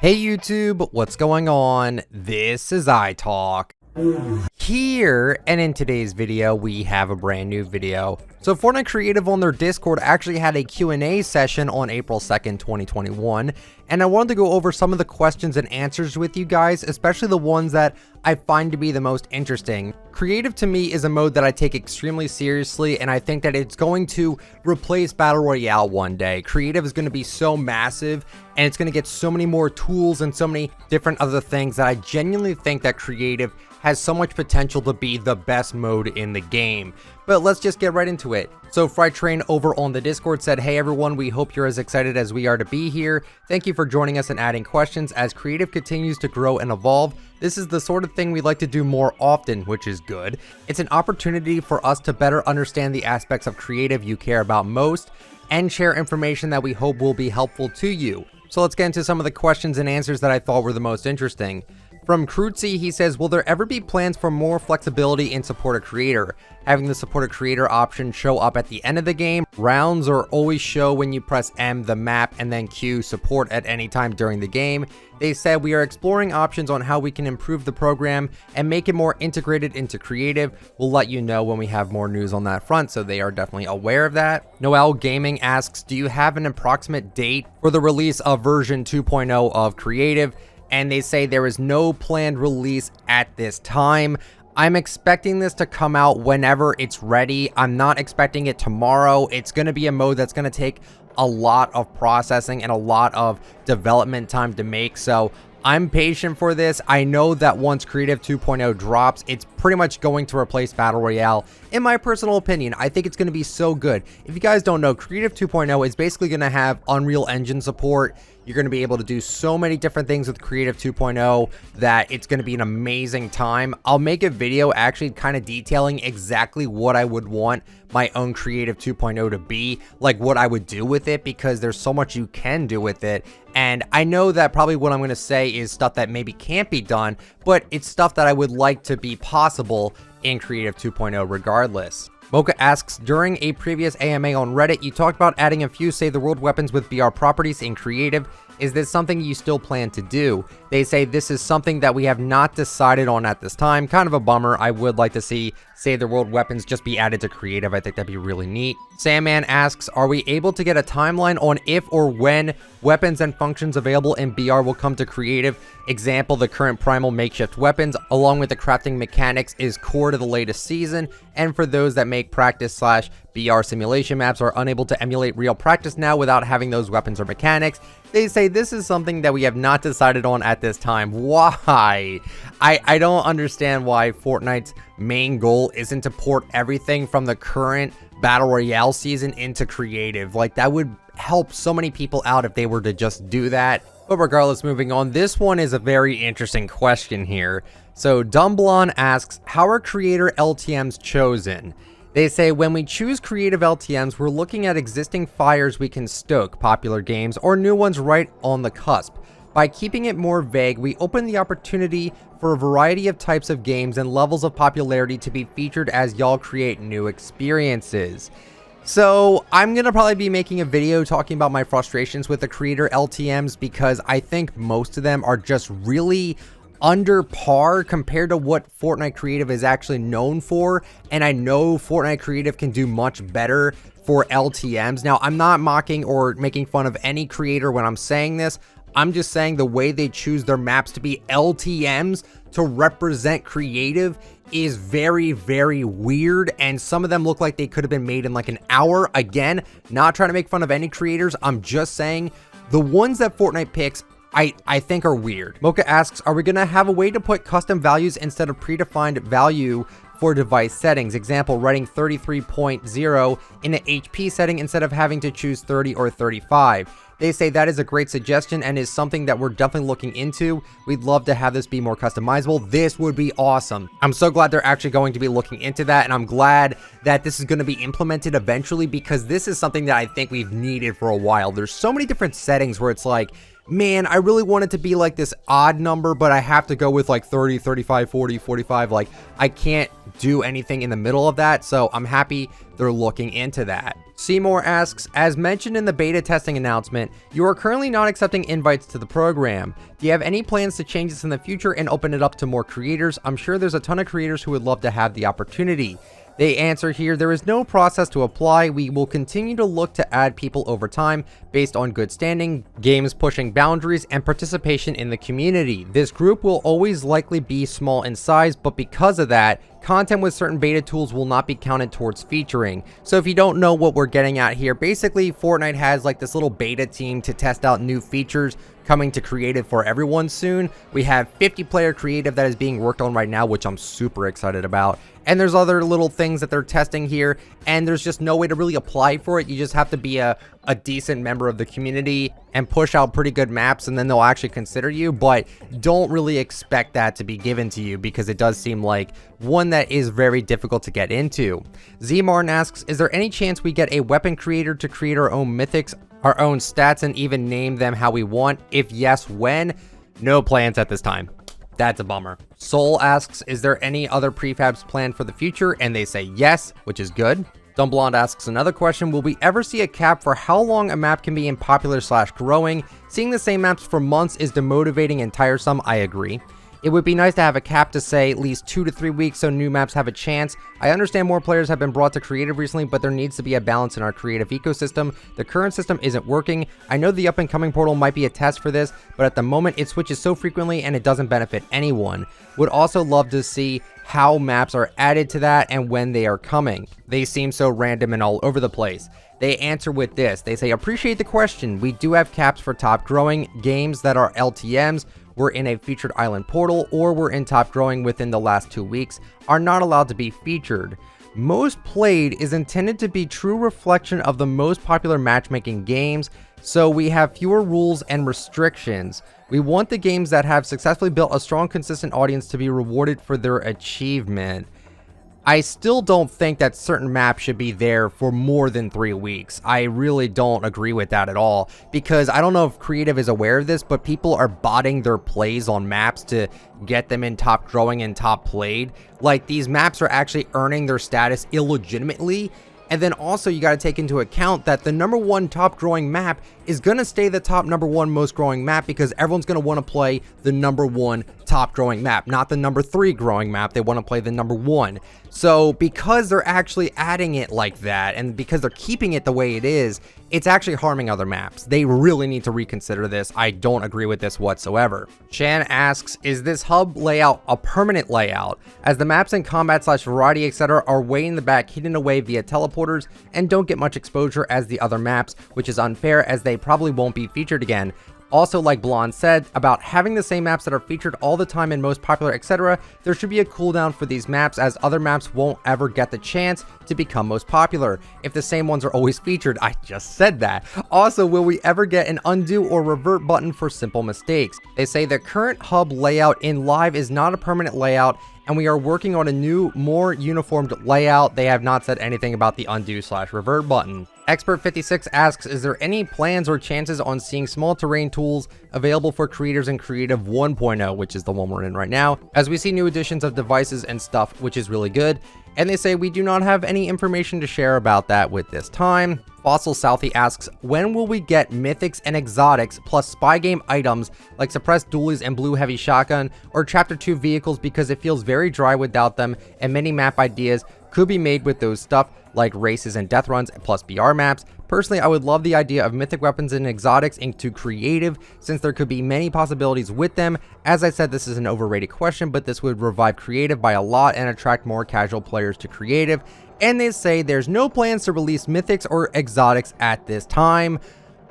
Hey YouTube, what's going on? This is iTalk here, and in today's video we have a brand new video. So Fortnite Creative on their Discord actually had a Q&A session on April 2nd, 2021, and I wanted to go over some of the questions and answers with you guys, especially the ones that I find to be the most interesting. Creative to me is a mode that I take extremely seriously, and I think that it's going to replace Battle Royale one day. Creative is going to be so massive, and it's going to get so many more tools and so many different other things that I genuinely think that Creative has so much potential to be the best mode in the game. But let's just get right into it. So Fright Train over on the Discord said, "Hey everyone, we hope you're as excited as we are to be here. Thank you for joining us and adding questions. As Creative continues to grow and evolve, this is the sort of thing we'd like to do more often, which is good. It's an opportunity for us to better understand the aspects of Creative you care about most and share information that we hope will be helpful to you." So let's get into some of the questions and answers that I thought were the most interesting. From Crutsy, he says, "Will there ever be plans for more flexibility in support a creator? Having the support a creator option show up at the end of the game, rounds, or always show when you press M the map and then Q support at any time during the game?" They said, "We are exploring options on how we can improve the program and make it more integrated into Creative. We'll let you know when we have more news on that front," so they are definitely aware of that. Noel Gaming asks, "Do you have an approximate date for the release of version 2.0 of Creative?" And they say there is no planned release at this time. I'm expecting this to come out whenever it's ready. I'm not expecting it tomorrow. It's going to be a mode that's going to take a lot of processing and a lot of development time to make. So I'm patient for this. I know that once Creative 2.0 drops, it's pretty much going to replace Battle Royale. In my personal opinion, I think it's going to be so good. If you guys don't know, Creative 2.0 is basically going to have Unreal Engine support. You're going to be able to do so many different things with Creative 2.0 that it's going to be an amazing time. I'll make a video actually kind of detailing exactly what I would want my own Creative 2.0 to be, like what I would do with it, because there's so much you can do with it. And I know that probably what I'm going to say is stuff that maybe can't be done, but it's stuff that I would like to be possible in Creative 2.0 regardless. Mocha asks, "During a previous AMA on Reddit, you talked about adding a few Save the World weapons with BR properties in Creative. Is this something you still plan to do?" They say this is something that we have not decided on at this time. Kind of a bummer. I would like to see Save the World weapons just be added to Creative. I think that'd be really neat. Sandman asks, "Are we able to get a timeline on if or when weapons and functions available in BR will come to Creative? Example, the current primal makeshift weapons along with the crafting mechanics is core to the latest season, and for those that make practice/BR simulation maps are unable to emulate real practice now without having those weapons or mechanics." They say this is something that we have not decided on at this time. Why? I don't understand why Fortnite's main goal isn't to port everything from the current Battle Royale season into Creative. Like, that would help so many people out if they were to just do that. But regardless, moving on, this one is a very interesting question here. So Dumblon asks, "How are creator LTMs chosen?" They say, "When we choose creative LTMs, we're looking at existing fires we can stoke, popular games, or new ones right on the cusp. By keeping it more vague, we open the opportunity for a variety of types of games and levels of popularity to be featured as y'all create new experiences." So I'm going to probably be making a video talking about my frustrations with the creator LTMs, because I think most of them are just really under par compared to what Fortnite Creative is actually known for, and I know Fortnite Creative can do much better for LTMs. Now, I'm not mocking or making fun of any creator when I'm saying this. I'm just saying the way they choose their maps to be LTMs to represent Creative is very, very weird, and some of them look like they could have been made in like an hour. Again, not trying to make fun of any creators, I'm just saying the ones that Fortnite picks I think are weird. Mocha asks, "Are we going to have a way to put custom values instead of predefined value for device settings? Example, writing 33.0 in an HP setting instead of having to choose 30 or 35. They say that is a great suggestion and is something that we're definitely looking into. We'd love to have this be more customizable. This would be awesome. I'm so glad they're actually going to be looking into that, and I'm glad that this is going to be implemented eventually, because this is something that I think we've needed for a while. There's so many different settings where it's like, man, I really want it to be like this odd number, but I have to go with like 30, 35, 40, 45. Like, I can't do anything in the middle of that. So I'm happy they're looking into that. Seymour asks, as mentioned in the beta testing announcement, you are currently not accepting invites to the program. Do you have any plans to change this in the future and open it up to more creators? I'm sure there's a ton of creators who would love to have the opportunity. They answer here, there is no process to apply. We will continue to look to add people over time based on good standing, games pushing boundaries, and participation in the community. This group will always likely be small in size, but because of that, content with certain beta tools will not be counted towards featuring. So if you don't know what we're getting at here, basically Fortnite has like this little beta team to test out new features coming to creative for everyone soon. We have 50-player creative that is being worked on right now, which I'm super excited about. And there's other little things that they're testing here, and there's just no way to really apply for it. You just have to be a decent member of the community and push out pretty good maps, and then they'll actually consider you. But don't really expect that to be given to you, because it does seem like one that is very difficult to get into. Z Martin asks, is there any chance we get a weapon creator to create our own mythics, our own stats, and even name them how we want? If yes, when? No plans at this time. That's a bummer. Soul asks, is there any other prefabs planned for the future? And they say yes, which is good. Dumbblonde asks another question, will we ever see a cap for how long a map can be in popular/growing? Seeing the same maps for months is demotivating and tiresome, I agree. It would be nice to have a cap to say at least 2 to 3 weeks so new maps have a chance. I understand more players have been brought to creative recently, but there needs to be a balance in our creative ecosystem. The current system isn't working. I know the up and coming portal might be a test for this, but at the moment it switches so frequently and it doesn't benefit anyone. Would also love to see how maps are added to that and when they are coming. They seem so random and all over the place. They answer with this. They say, appreciate the question. We do have caps for top growing games that are LTMs. We're in a featured island portal, or we're in top growing within the last 2 weeks, are not allowed to be featured. Most played is intended to be true reflection of the most popular matchmaking games, so we have fewer rules and restrictions. We want the games that have successfully built a strong, consistent audience to be rewarded for their achievement. I still don't think that certain maps should be there for more than 3 weeks. I really don't agree with that at all, because I don't know if creative is aware of this, but people are botting their plays on maps to get them in top growing and top played. Like, these maps are actually earning their status illegitimately. And then also you got to take into account that the #1 top growing map is going to stay the top #1 most growing map, because everyone's going to want to play the #1 top growing map, not the #3 growing map. They want to play the #1. So because they're actually adding it like that, and because they're keeping it the way it is, it's actually harming other maps. They really need to reconsider this. I don't agree with this whatsoever. Shan asks, is this hub layout a permanent layout, as the maps in combat/variety etc are way in the back, hidden away via teleporters and don't get much exposure as the other maps, which is unfair as they probably won't be featured again. Also, like Blonde said about having the same maps that are featured all the time and most popular etc, there should be a cooldown for these maps, as other maps won't ever get the chance to become most popular if the same ones are always featured. I just said that. Also, will we ever get an undo or revert button for simple mistakes? They say the current hub layout in live is not a permanent layout, and we are working on a new, more uniformed layout. They have not said anything about the undo/revert button. Expert56 asks, is there any plans or chances on seeing small terrain tools available for creators in Creative 1.0, which is the one we're in right now, as we see new additions of devices and stuff, which is really good. And they say we do not have any information to share about that with this time. Fossil Southie asks, when will we get Mythics and Exotics plus spy game items like suppressed dualies and blue heavy shotgun or chapter 2 vehicles, because it feels very dry without them, and many map ideas could be made with those stuff like races and death runs plus BR maps. Personally, I would love the idea of mythic weapons and exotics into creative, since there could be many possibilities with them. As I said, this is an overrated question, but this would revive creative by a lot and attract more casual players to creative. And they say there's no plans to release mythics or exotics at this time.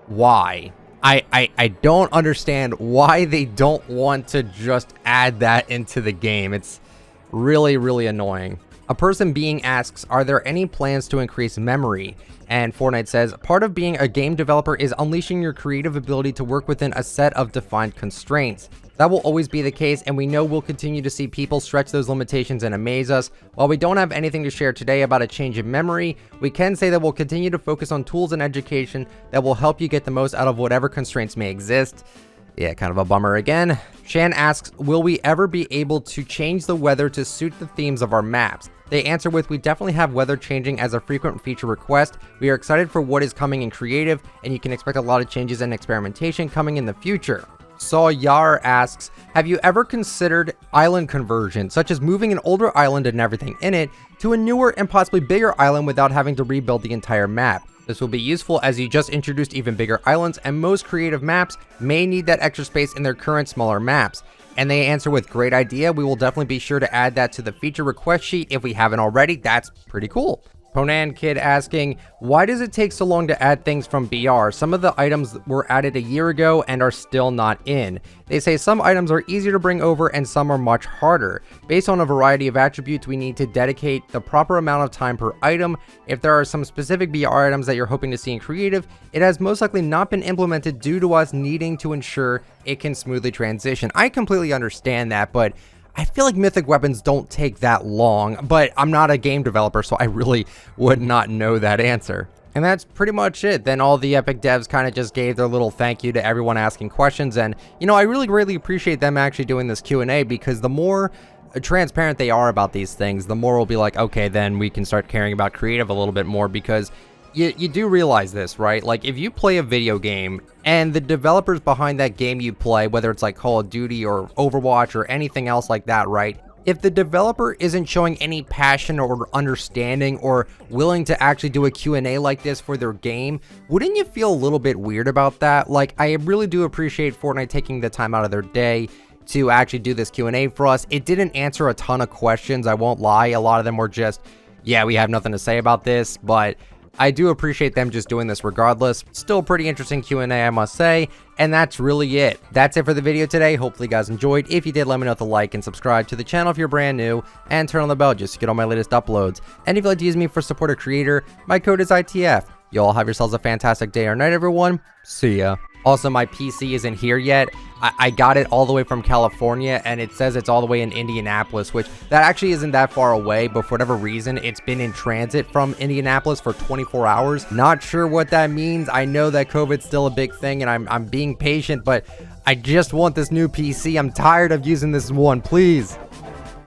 Why? I don't understand why they don't want to just add that into the game. It's really, really annoying. A person being asks, are there any plans to increase memory? And Fortnite says, part of being a game developer is unleashing your creative ability to work within a set of defined constraints. That will always be the case, and we know we'll continue to see people stretch those limitations and amaze us. While we don't have anything to share today about a change in memory, we can say that we'll continue to focus on tools and education that will help you get the most out of whatever constraints may exist. Yeah, kind of a bummer again. Shan asks, will we ever be able to change the weather to suit the themes of our maps? They answer with, we definitely have weather changing as a frequent feature request. We are excited for what is coming in creative, and you can expect a lot of changes and experimentation coming in the future. Saw Yar asks, have you ever considered island conversion, such as moving an older island and everything in it to a newer and possibly bigger island without having to rebuild the entire map? This will be useful as you just introduced even bigger islands, and most creative maps may need that extra space in their current smaller maps. And they answer with, great idea, we will definitely be sure to add that to the feature request sheet if we haven't already. That's pretty cool. Conan Kid asking, why does it take so long to add things from BR? Some of the items were added a year ago and are still not in. They say some items are easier to bring over and some are much harder. Based on a variety of attributes, we need to dedicate the proper amount of time per item. If there are some specific BR items that you're hoping to see in creative, it has most likely not been implemented due to us needing to ensure it can smoothly transition. I completely understand that, but I feel like mythic weapons don't take that long, but I'm not a game developer, so I really would not know that answer. And that's pretty much it. Then all the Epic devs kind of just gave their little thank you to everyone asking questions. And, you know, I really greatly appreciate them actually doing this Q&A, because the more transparent they are about these things, the more we'll be like, okay, then we can start caring about creative a little bit more, because you do realize this, right? Like, if you play a video game and the developers behind that game you play, whether it's like Call of Duty or Overwatch or anything else like that, right? If the developer isn't showing any passion or understanding or willing to actually do a Q&A like this for their game, wouldn't you feel a little bit weird about that? Like, I really do appreciate Fortnite taking the time out of their day to actually do this Q&A for us. It didn't answer a ton of questions, I won't lie. A lot of them were just, yeah, we have nothing to say about this, but I do appreciate them just doing this regardless. Still pretty interesting Q&A, I must say. And that's really it. That's it for the video today. Hopefully you guys enjoyed. If you did, let me know with a like and subscribe to the channel if you're brand new, and turn on the bell just to get all my latest uploads. And if you'd like to use me for support a creator, my code is ITF. You all have yourselves a fantastic day or night, everyone. See ya. Also, my PC isn't here yet. I got it all the way from California, and it says it's all the way in Indianapolis, which that actually isn't that far away, but for whatever reason, it's been in transit from Indianapolis for 24 hours. Not sure what that means. I know that COVID's still a big thing, and I'm being patient, but I just want this new PC. I'm tired of using this one, please.